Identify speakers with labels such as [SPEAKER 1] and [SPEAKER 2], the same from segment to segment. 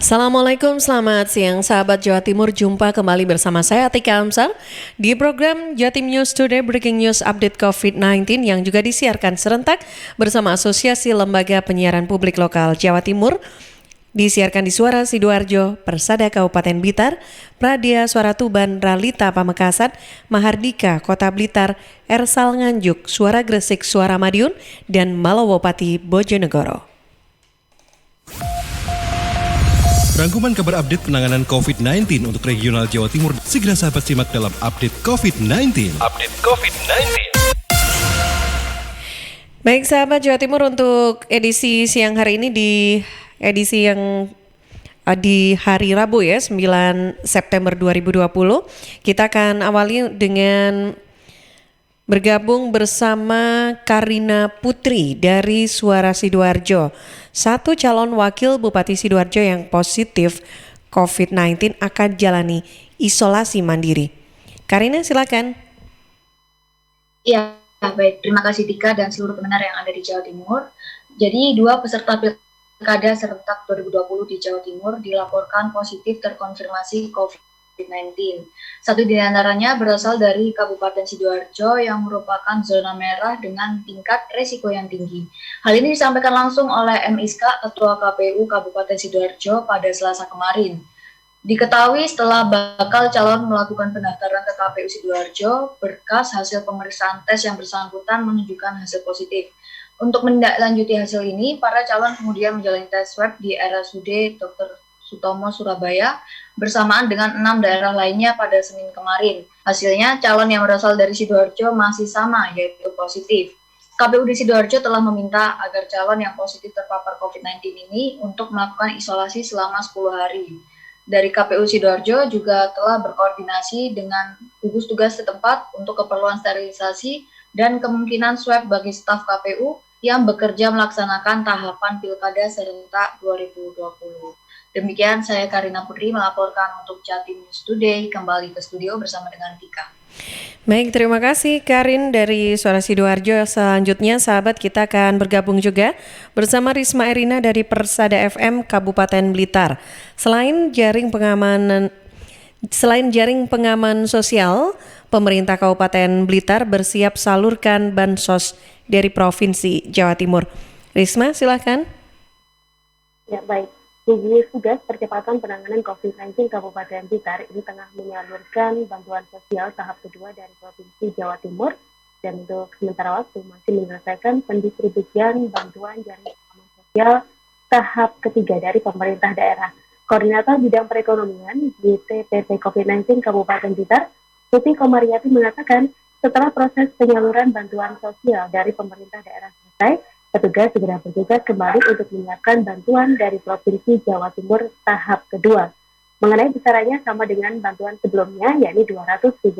[SPEAKER 1] Assalamualaikum, selamat siang sahabat Jawa Timur. Jumpa kembali bersama saya Atika Amsar di program Jatim News Today Breaking News Update COVID-19 yang juga disiarkan serentak bersama Asosiasi Lembaga Penyiaran Publik Lokal Jawa Timur. Disiarkan di Suara Sidoarjo, Persada Kabupaten Blitar, Pradia Suara Tuban, Ralita Pamekasan, Mahardika Kota Blitar, Ersal Nganjuk, Suara Gresik, Suara Madiun, dan Malowopati Bojonegoro.
[SPEAKER 2] Rangkuman kabar update penanganan COVID-19 untuk regional Jawa Timur segera sahabat simak dalam Update COVID-19.
[SPEAKER 1] Baik sahabat Jawa Timur, untuk edisi siang hari ini di edisi yang di hari Rabu ya 9 September 2020 kita akan awali dengan bergabung bersama Karina Putri dari Suara Sidoarjo. Satu calon wakil Bupati Sidoarjo yang positif COVID-19 akan jalani isolasi mandiri. Karina, silakan.
[SPEAKER 3] Ya, baik. Terima kasih Tika dan seluruh pendengar yang ada di Jawa Timur. Jadi, dua peserta Pilkada serentak 2020 di Jawa Timur dilaporkan positif terkonfirmasi COVID-19. Satu di antaranya berasal dari Kabupaten Sidoarjo yang merupakan zona merah dengan tingkat resiko yang tinggi. Hal ini disampaikan langsung oleh M. Iska, Ketua KPU Kabupaten Sidoarjo pada Selasa kemarin. Diketahui setelah bakal calon melakukan pendaftaran ke KPU Sidoarjo, berkas hasil pemeriksaan tes yang bersangkutan menunjukkan hasil positif. Untuk menindaklanjuti hasil ini, para calon kemudian menjalani tes swab di RSUD Dr. Sutomo, Surabaya, bersamaan dengan 6 daerah lainnya pada Senin kemarin. Hasilnya, calon yang berasal dari Sidoarjo masih sama, yaitu positif. KPU di Sidoarjo telah meminta agar calon yang positif terpapar COVID-19 ini untuk melakukan isolasi selama 10 hari. Dari KPU Sidoarjo juga telah berkoordinasi dengan gugus tugas setempat untuk keperluan sterilisasi dan kemungkinan swab bagi staf KPU yang bekerja melaksanakan tahapan Pilkada serentak 2020. Demikian saya Karina Putri melaporkan untuk Jatim News Today, kembali ke studio bersama dengan Tika.
[SPEAKER 1] Baik, terima kasih Karin dari Suara Sidoarjo. Selanjutnya sahabat kita akan bergabung juga bersama Risma Erina dari Persada FM Kabupaten Blitar. Selain jaring pengaman sosial, pemerintah Kabupaten Blitar bersiap salurkan bansos dari Provinsi Jawa Timur. Risma, silakan.
[SPEAKER 4] Ya, baik. Gugus Tugas Percepatan Penanganan COVID-19 Kabupaten Blitar ini tengah menyalurkan bantuan sosial tahap kedua dari Provinsi Jawa Timur dan untuk sementara waktu masih menyelesaikan pendistribusian bantuan jaring pengaman sosial tahap ketiga dari pemerintah daerah. Koordinator Bidang Perekonomian BPPT COVID-19 Kabupaten Blitar, Tuti Komariati mengatakan setelah proses penyaluran bantuan sosial dari pemerintah daerah selesai, petugas segera bergegas kembali untuk menyiapkan bantuan dari Provinsi Jawa Timur tahap kedua. Mengenai besarannya sama dengan bantuan sebelumnya, yakni Rp200.000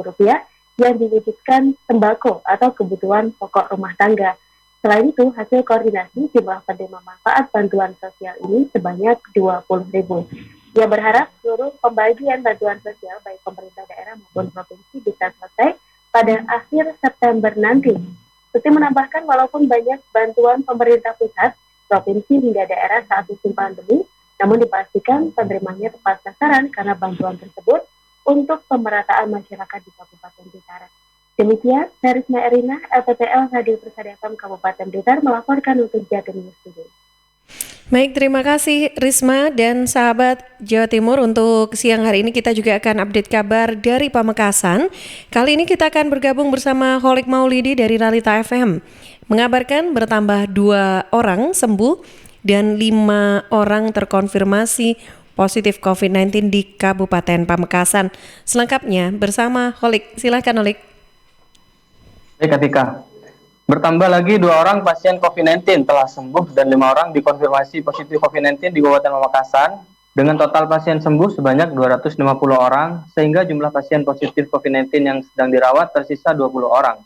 [SPEAKER 4] yang diwujudkan sembako atau kebutuhan pokok rumah tangga. Selain itu, hasil koordinasi jumlah penerima manfaat bantuan sosial ini sebanyak Rp20.000. Ia berharap seluruh pembagian bantuan sosial baik pemerintah daerah maupun provinsi bisa selesai pada akhir September nanti. Tuti menambahkan walaupun banyak bantuan pemerintah pusat, provinsi hingga daerah saat musim pandemi, namun dipastikan penerimanya tepat sasaran karena bantuan tersebut untuk pemerataan masyarakat di Kabupaten Blitar. Demikian, saya Risma Erina, LPPL Radio Persada FM Kabupaten Blitar melaporkan untuk Jatim News Today.
[SPEAKER 1] Baik, terima kasih Risma dan sahabat Jawa Timur. Untuk siang hari ini kita juga akan update kabar dari Pamekasan. Kali ini kita akan bergabung bersama Holik Maulidi dari Ralita FM. Mengabarkan bertambah 2 orang sembuh dan 5 orang terkonfirmasi positif COVID-19 di Kabupaten Pamekasan. Selengkapnya bersama Holik. Silakan Holik.
[SPEAKER 5] Baik Atika. Bertambah lagi 2 orang pasien COVID-19 telah sembuh dan 5 orang dikonfirmasi positif COVID-19 di Kabupaten Pamekasan dengan total pasien sembuh sebanyak 250 orang sehingga jumlah pasien positif COVID-19 yang sedang dirawat tersisa 20 orang.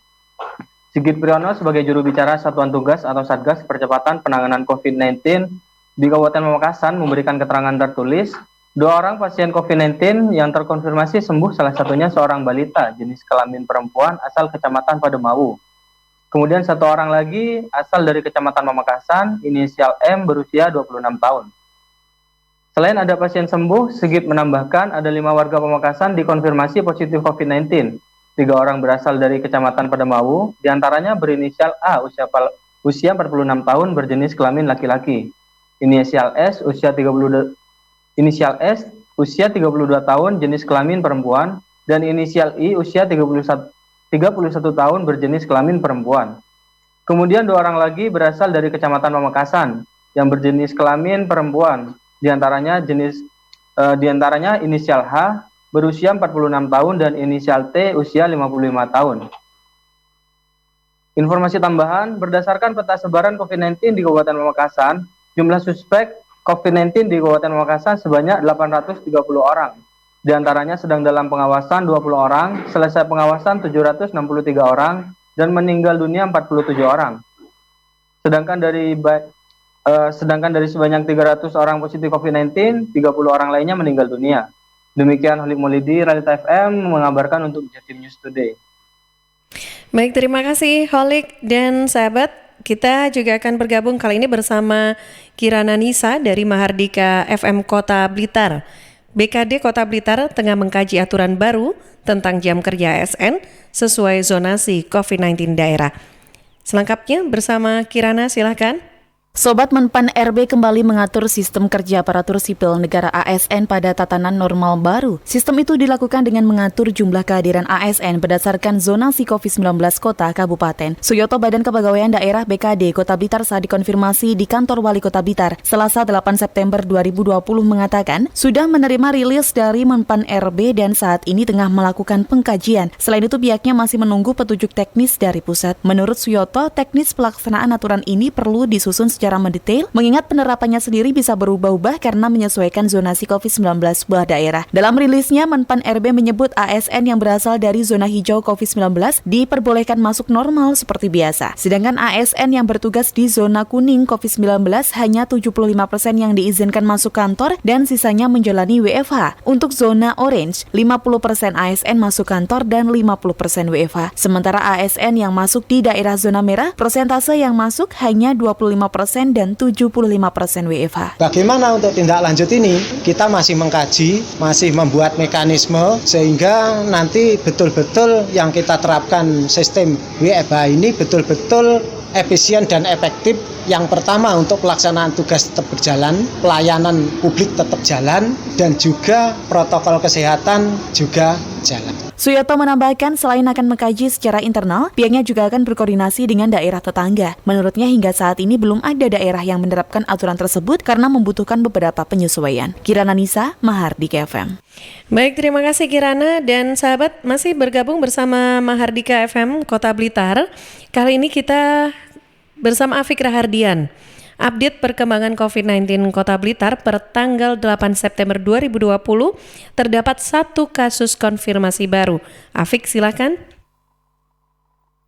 [SPEAKER 5] Sigit Priyono sebagai juru bicara Satuan Tugas atau Satgas Percepatan Penanganan COVID-19 di Kabupaten Pamekasan memberikan keterangan tertulis 2 orang pasien COVID-19 yang terkonfirmasi sembuh, salah satunya seorang balita jenis kelamin perempuan asal Kecamatan Pademawu. Kemudian 1 orang lagi asal dari Kecamatan Pamekasan, inisial M, berusia 26 tahun. Selain ada pasien sembuh, Sigit menambahkan ada 5 warga Pamekasan dikonfirmasi positif COVID-19. 3 orang berasal dari Kecamatan Padamawu, diantaranya berinisial A usia 46 tahun berjenis kelamin laki-laki. Inisial S usia 32 tahun jenis kelamin perempuan, dan inisial I usia 31 tahun berjenis kelamin perempuan. Kemudian 2 orang lagi berasal dari Kecamatan Pamekasan yang berjenis kelamin perempuan, diantaranya inisial H berusia 46 tahun dan inisial T usia 55 tahun. Informasi tambahan, berdasarkan peta sebaran COVID-19 di Kabupaten Pamekasan, jumlah suspek COVID-19 di Kabupaten Pamekasan sebanyak 830 orang. Di antaranya sedang dalam pengawasan 20 orang, selesai pengawasan 763 orang, dan meninggal dunia 47 orang. Sedangkan dari sebanyak 300 orang positif COVID-19, 30 orang lainnya meninggal dunia. Demikian Holik Maulidi, Realita FM mengabarkan untuk Jatim News Today.
[SPEAKER 1] Baik, terima kasih Holik dan sahabat. Kita juga akan bergabung kali ini bersama Kirana Nisa dari Mahardika FM Kota Blitar. BKD Kota Blitar tengah mengkaji aturan baru tentang jam kerja ASN sesuai zonasi COVID-19 daerah. Selengkapnya bersama Kirana, silakan.
[SPEAKER 6] Sobat Menpan RB kembali mengatur sistem kerja aparatur sipil negara ASN pada tatanan normal baru. Sistem itu dilakukan dengan mengatur jumlah kehadiran ASN berdasarkan zonasi COVID-19 kota kabupaten. Suyoto Badan Kepegawaian Daerah BKD Kota Blitar saat dikonfirmasi di kantor Wali Kota Blitar Selasa 8 September 2020 mengatakan sudah menerima rilis dari Menpan RB dan saat ini tengah melakukan pengkajian. Selain itu pihaknya masih menunggu petunjuk teknis dari pusat. Menurut Suyoto, teknis pelaksanaan aturan ini perlu disusun secara mendetail, mengingat penerapannya sendiri bisa berubah-ubah karena menyesuaikan zonasi COVID-19 sebuah daerah. Dalam rilisnya, Menpan RB menyebut ASN yang berasal dari zona hijau COVID-19 diperbolehkan masuk normal seperti biasa. Sedangkan ASN yang bertugas di zona kuning COVID-19 hanya 75% yang diizinkan masuk kantor dan sisanya menjalani WFH. Untuk zona orange, 50% ASN masuk kantor dan 50% WFH. Sementara ASN yang masuk di daerah zona merah, persentase yang masuk hanya 25% dan 75% WFH.
[SPEAKER 7] Bagaimana untuk tindak lanjut ini? Kita masih mengkaji, masih membuat mekanisme sehingga nanti betul-betul yang kita terapkan sistem WFH ini betul-betul efisien dan efektif. Yang pertama untuk pelaksanaan tugas tetap berjalan, pelayanan publik tetap jalan, dan juga protokol kesehatan juga jalan.
[SPEAKER 6] Suyoto menambahkan selain akan mengkaji secara internal, pihaknya juga akan berkoordinasi dengan daerah tetangga. Menurutnya hingga saat ini belum ada daerah yang menerapkan aturan tersebut karena membutuhkan beberapa penyesuaian. Kirana Nisa, Mahardika FM.
[SPEAKER 1] Baik, terima kasih Kirana dan sahabat masih bergabung bersama Mahardika FM Kota Blitar. Kali ini kita bersama Afik Rahardian. Update perkembangan COVID-19 Kota Blitar per tanggal 8 September 2020 terdapat 1 kasus konfirmasi baru. Afik, silakan.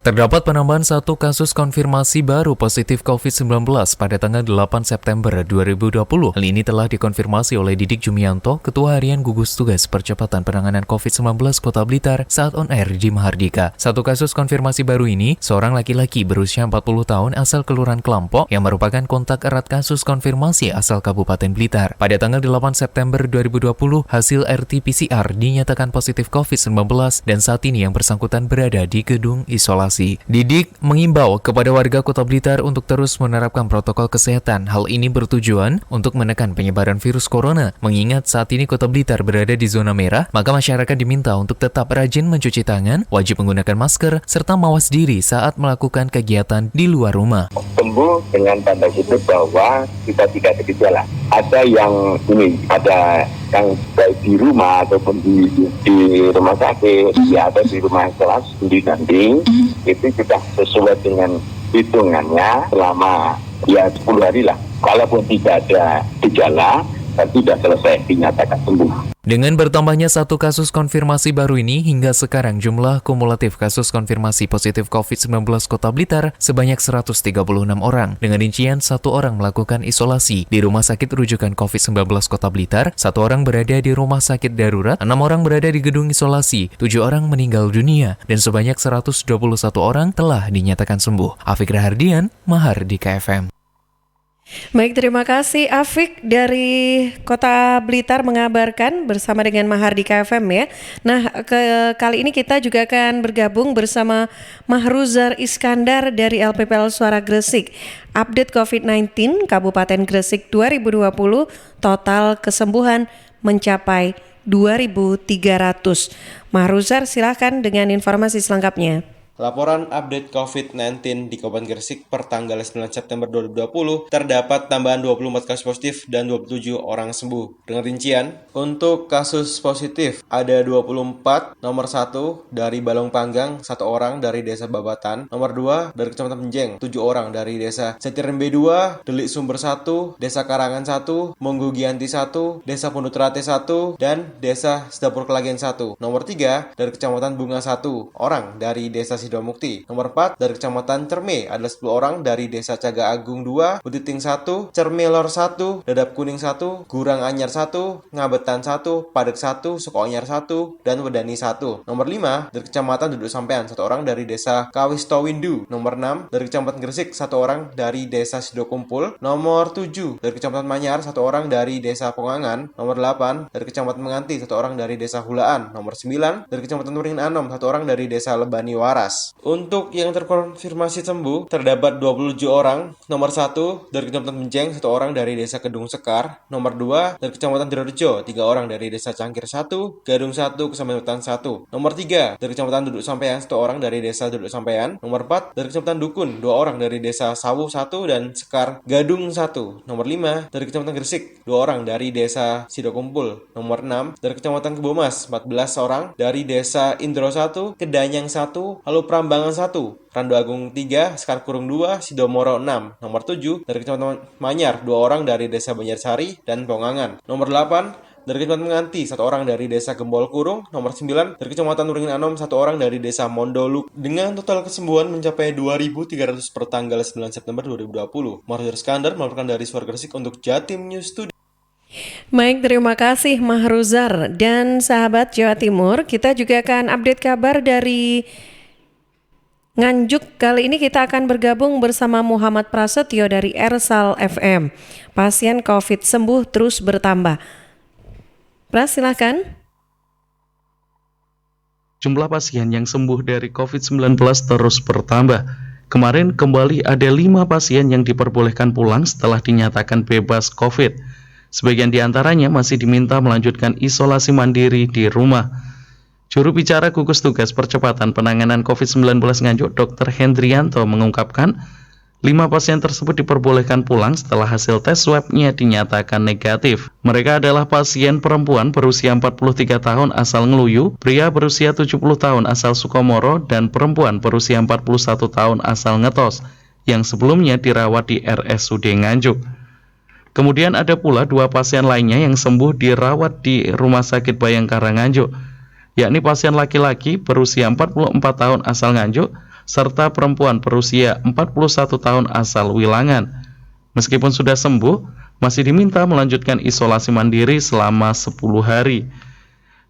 [SPEAKER 8] Terdapat penambahan 1 kasus konfirmasi baru positif COVID-19 pada tanggal 8 September 2020. Hal ini telah dikonfirmasi oleh Didik Jumianto, Ketua Harian Gugus Tugas Percepatan Penanganan COVID-19 Kota Blitar saat on air di Mahardika. 1 kasus konfirmasi baru ini, seorang laki-laki berusia 40 tahun asal Kelurahan Kelampok yang merupakan kontak erat kasus konfirmasi asal Kabupaten Blitar. Pada tanggal 8 September 2020, hasil RT-PCR dinyatakan positif COVID-19 dan saat ini yang bersangkutan berada di gedung isolasi. Didik mengimbau kepada warga Kota Blitar untuk terus menerapkan protokol kesehatan. Hal ini bertujuan untuk menekan penyebaran virus corona. Mengingat saat ini Kota Blitar berada di zona merah, maka masyarakat diminta untuk tetap rajin mencuci tangan, wajib menggunakan masker, serta mawas diri saat melakukan kegiatan di luar rumah.
[SPEAKER 9] Sembuh dengan tanda kutip bahwa kita tidak ada gejala. Ada yang ada yang baik di rumah ataupun di rumah sakit, ya ada di rumah isolasi sendiri, itu sudah sesuai dengan hitungannya selama 10 hari lah. Kalaupun tidak ada gejala, sudah selesai dinyatakan sembuh.
[SPEAKER 8] Dengan bertambahnya 1 kasus konfirmasi baru ini, hingga sekarang jumlah kumulatif kasus konfirmasi positif COVID-19 Kota Blitar sebanyak 136 orang. Dengan rincian 1 orang melakukan isolasi di Rumah Sakit Rujukan COVID-19 Kota Blitar, 1 orang berada di Rumah Sakit Darurat, 6 orang berada di gedung isolasi, 7 orang meninggal dunia, dan sebanyak 121 orang telah dinyatakan sembuh. Afik Rahardian, Mahardika FM.
[SPEAKER 1] Baik, terima kasih Afik dari Kota Blitar mengabarkan bersama dengan Mahardika FM ya. Nah, kali ini kita juga akan bergabung bersama Mahruzar Iskandar dari LPPL Suara Gresik. Update COVID-19 Kabupaten Gresik 2020, total kesembuhan mencapai 2.300. Mahruzar, silakan dengan informasi selengkapnya.
[SPEAKER 10] Laporan update COVID-19 di Kabupaten Gresik per tanggal 9 September 2020 terdapat tambahan 24 kasus positif dan 27 orang sembuh. Dengan rincian, untuk kasus positif ada 24, nomor 1 dari Balong Panggang, 1 orang dari Desa Babatan, nomor 2 dari Kecamatan Penjeng, 7 orang dari Desa Setirembe 2, Delik Sumber 1, Desa Karangan 1, Monggo Gianti 1, Desa Pundutrate 1, dan Desa Sedapur Kelagen 1. Nomor 3 dari Kecamatan Bunga 1, orang dari Desa Sidomukti. Nomor 4 dari Kecamatan Cerme adalah 10 orang dari Desa Caga Agung 2, Butiting 1, Cerme Lor 1, Dadap Kuning 1, Gurang Anyar 1, Ngabetan 1, Padek 1, Sukoanyar 1, dan Wedani 1. Nomor 5 dari Kecamatan Duduk Sampean, 1 orang dari Desa Kawistowindu. Nomor 6 dari Kecamatan Gresik, 1 orang dari Desa Sidokumpul. Nomor 7 dari Kecamatan Manyar, 1 orang dari Desa Pongangan. Nomor 8 dari Kecamatan Menganti, 1 orang dari Desa Hulaan. Nomor 9 dari Kecamatan Waringin Anom, 1 orang dari Desa Lebani Waras. Untuk yang terkonfirmasi sembuh terdapat 27 orang. Nomor 1 dari Kecamatan Menceng, 1 orang dari Desa Kedung Sekar. Nomor 2 dari Kecamatan Dirorejo, 3 orang dari Desa Cangkir 1, Gadung 1, Kecamatan 1. Nomor 3 dari Kecamatan Duduk Sampean, 1 orang dari Desa Duduk Sampean. Nomor 4 dari Kecamatan Dukun, 2 orang dari Desa Sawu 1 dan Sekar Gadung 1. Nomor 5 dari Kecamatan Gresik, 2 orang dari Desa Sidokumpul. Nomor 6 dari Kecamatan Kebomas, 14 orang dari Desa Indro 1, Kedanyang 1, lalu Prambangan 1, Rando Agung 3, Sekar Kurung 2, Sidomoro 6. Nomor 7 dari Kecamatan Manyar, 2 orang dari Desa Banjarsari dan Pongangan. Nomor 8 dari Kecamatan Menganti, 1 orang dari Desa Gembol Kurung. Nomor 9 dari Kecamatan Waringin Anom, 1 orang dari Desa Mondoluk. Dengan total kesembuhan mencapai 2.300 per tanggal 9 September 2020. Mahruzar Iskandar melaporkan dari Suara Gresik untuk Jatim News Studio.
[SPEAKER 1] Baik, terima kasih Mahruzar. Dan sahabat Jawa Timur, kita juga akan update kabar dari Nganjuk. Kali ini kita akan bergabung bersama Muhammad Prasetyo dari Ersal FM. Pasien COVID sembuh terus bertambah. Pras, silakan.
[SPEAKER 11] Jumlah pasien yang sembuh dari COVID-19 terus bertambah. Kemarin kembali ada 5 pasien yang diperbolehkan pulang setelah dinyatakan bebas COVID. Sebagian diantaranya masih diminta melanjutkan isolasi mandiri di rumah. Juru bicara gugus tugas percepatan penanganan COVID-19 Nganjuk, Dr. Hendrianto mengungkapkan, 5 pasien tersebut diperbolehkan pulang setelah hasil tes swab-nya dinyatakan negatif. Mereka adalah pasien perempuan berusia 43 tahun asal Ngeluyu, pria berusia 70 tahun asal Sukomoro, dan perempuan berusia 41 tahun asal Ngetos, yang sebelumnya dirawat di RSUD Nganjuk. Kemudian ada pula 2 pasien lainnya yang sembuh dirawat di Rumah Sakit Bayangkara Nganjuk, yakni pasien laki-laki berusia 44 tahun asal Nganjuk, serta perempuan berusia 41 tahun asal Wilangan. Meskipun sudah sembuh, masih diminta melanjutkan isolasi mandiri selama 10 hari.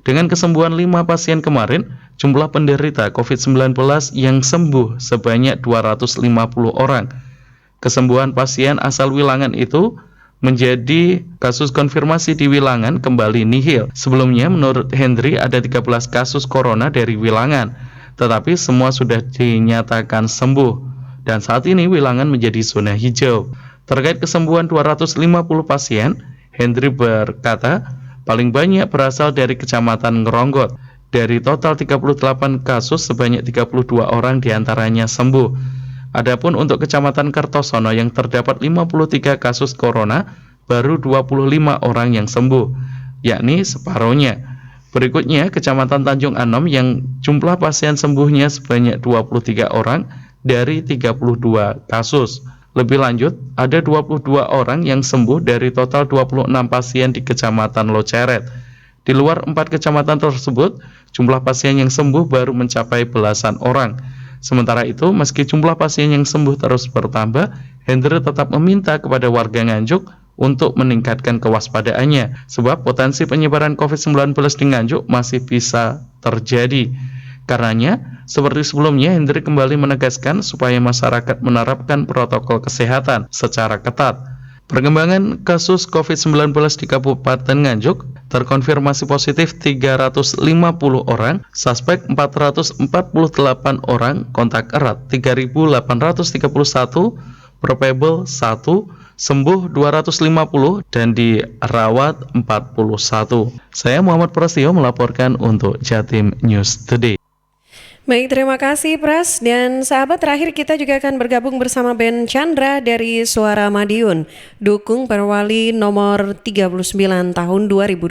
[SPEAKER 11] Dengan kesembuhan 5 pasien kemarin, jumlah penderita COVID-19 yang sembuh sebanyak 250 orang. Kesembuhan pasien asal Wilangan itu menjadi kasus konfirmasi di Wilangan kembali nihil. Sebelumnya menurut Hendri ada 13 kasus corona dari Wilangan, tetapi semua sudah dinyatakan sembuh. Dan saat ini Wilangan menjadi zona hijau. Terkait kesembuhan 250 pasien, Hendri berkata, paling banyak berasal dari Kecamatan Ngeronggot. Dari total 38 kasus, sebanyak 32 orang diantaranya sembuh. Adapun untuk Kecamatan Kertosono yang terdapat 53 kasus corona, baru 25 orang yang sembuh, yakni separuhnya. Berikutnya Kecamatan Tanjung Anom yang jumlah pasien sembuhnya sebanyak 23 orang dari 32 kasus. Lebih lanjut, ada 22 orang yang sembuh dari total 26 pasien di Kecamatan Loceret. Di luar 4 kecamatan tersebut, jumlah pasien yang sembuh baru mencapai belasan orang. Sementara itu, meski jumlah pasien yang sembuh terus bertambah, Hendri tetap meminta kepada warga Nganjuk untuk meningkatkan kewaspadaannya, sebab potensi penyebaran COVID-19 di Nganjuk masih bisa terjadi. Karenanya, seperti sebelumnya, Hendri kembali menegaskan supaya masyarakat menerapkan protokol kesehatan secara ketat. Perkembangan kasus COVID-19 di Kabupaten Nganjuk terkonfirmasi positif 350 orang, suspek 448 orang, kontak erat 3.831, probable 1, sembuh 250 dan dirawat 41. Saya Muhammad Prasetyo melaporkan untuk Jatim News Today.
[SPEAKER 1] Baik, terima kasih Pras. Dan sahabat, terakhir kita juga akan bergabung bersama Ben Chandra dari Suara Madiun. Dukung Perwali nomor 39 tahun 2020,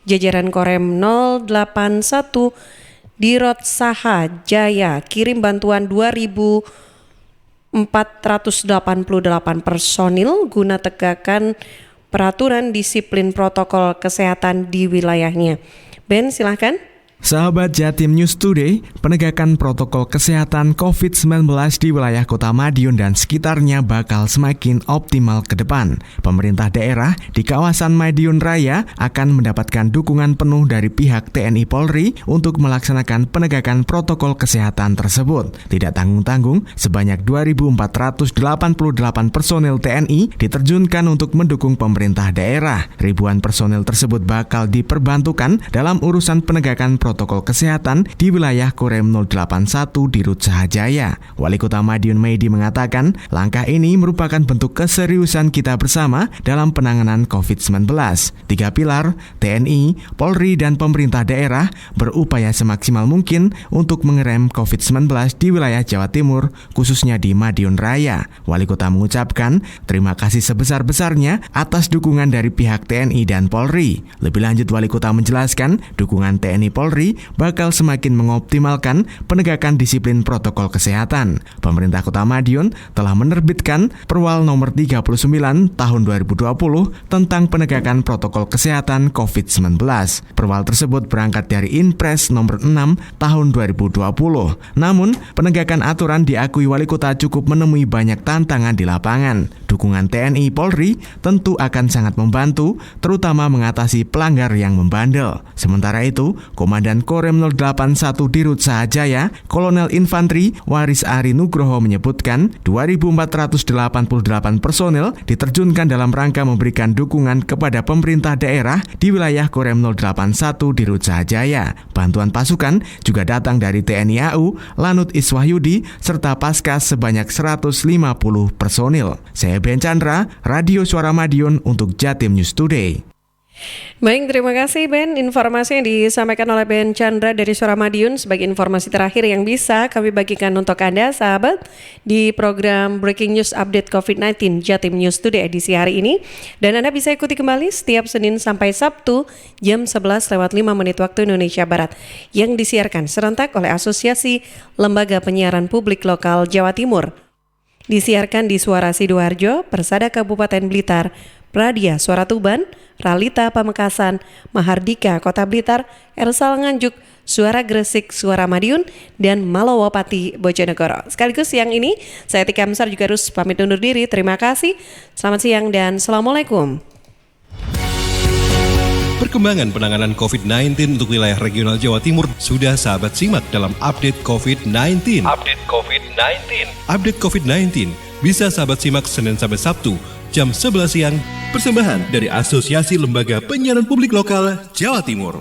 [SPEAKER 1] jajaran Korem 081 Dirot Saha Jaya, kirim bantuan 2.488 personil guna tegakkan peraturan disiplin protokol kesehatan di wilayahnya. Ben, silahkan.
[SPEAKER 12] Sahabat Jatim News Today, penegakan protokol kesehatan COVID-19 di wilayah Kota Madiun dan sekitarnya bakal semakin optimal ke depan. Pemerintah daerah di kawasan Madiun Raya akan mendapatkan dukungan penuh dari pihak TNI Polri untuk melaksanakan penegakan protokol kesehatan tersebut. Tidak tanggung-tanggung, sebanyak 2.488 personil TNI diterjunkan untuk mendukung pemerintah daerah. Ribuan personil tersebut bakal diperbantukan dalam urusan penegakan protokol kesehatan di wilayah Korem 081 di Rut Sahajaya. Wali Kota Madiun Meidi mengatakan, langkah ini merupakan bentuk keseriusan kita bersama dalam penanganan COVID-19. 3 pilar, TNI, Polri, dan pemerintah daerah berupaya semaksimal mungkin untuk mengerem COVID-19 di wilayah Jawa Timur, khususnya di Madiun Raya. Wali Kota mengucapkan terima kasih sebesar-besarnya atas dukungan dari pihak TNI dan Polri. Lebih lanjut, Wali Kota menjelaskan dukungan TNI Polri bakal semakin mengoptimalkan penegakan disiplin protokol kesehatan. Pemerintah Kota Madiun telah menerbitkan Perwal nomor 39 tahun 2020 tentang penegakan protokol kesehatan COVID-19. Perwal tersebut berangkat dari Inpres nomor 6 tahun 2020. Namun, penegakan aturan diakui Wali Kota cukup menemui banyak tantangan di lapangan. Dukungan TNI Polri tentu akan sangat membantu, terutama mengatasi pelanggar yang membandel. Sementara itu, Komandan Korem 081 Dirut Sahajaya, Kolonel Infantri Waris Ari Nugroho menyebutkan 2.488 personil diterjunkan dalam rangka memberikan dukungan kepada pemerintah daerah di wilayah Korem 081 Dirut Sahajaya. Bantuan pasukan juga datang dari TNI AU, Lanut Iswahyudi, serta Paskas sebanyak 150 personil. Saya Ben Chandra, Radio Suara Madiun untuk Jatim News Today.
[SPEAKER 1] Baik, terima kasih Ben. Informasi yang disampaikan oleh Ben Chandra dari Suara Madiun sebagai informasi terakhir yang bisa kami bagikan untuk Anda, sahabat, di program Breaking News Update COVID-19 Jatim News Today edisi hari ini. Dan Anda bisa ikuti kembali setiap Senin sampai Sabtu jam 11:05 waktu Indonesia Barat yang disiarkan serentak oleh Asosiasi Lembaga Penyiaran Publik Lokal Jawa Timur. Disiarkan di Suara Sidoarjo, Persada Kabupaten Blitar, Pradia Suara Tuban, Ralita Pamekasan, Mahardika Kota Blitar, Ersal Nganjuk, Suara Gresik, Suara Madiun, dan Malowapati Bojonegoro. Sekaligus siang ini, saya Tika Amsar juga harus pamit undur diri. Terima kasih, selamat siang dan Assalamualaikum.
[SPEAKER 2] Perkembangan penanganan COVID-19 untuk wilayah regional Jawa Timur sudah sahabat simak dalam Update COVID-19. Update COVID-19. Update COVID-19 bisa sahabat simak Senin sampai Sabtu jam 11 siang. Persembahan dari Asosiasi Lembaga Penyiaran Publik Lokal Jawa Timur.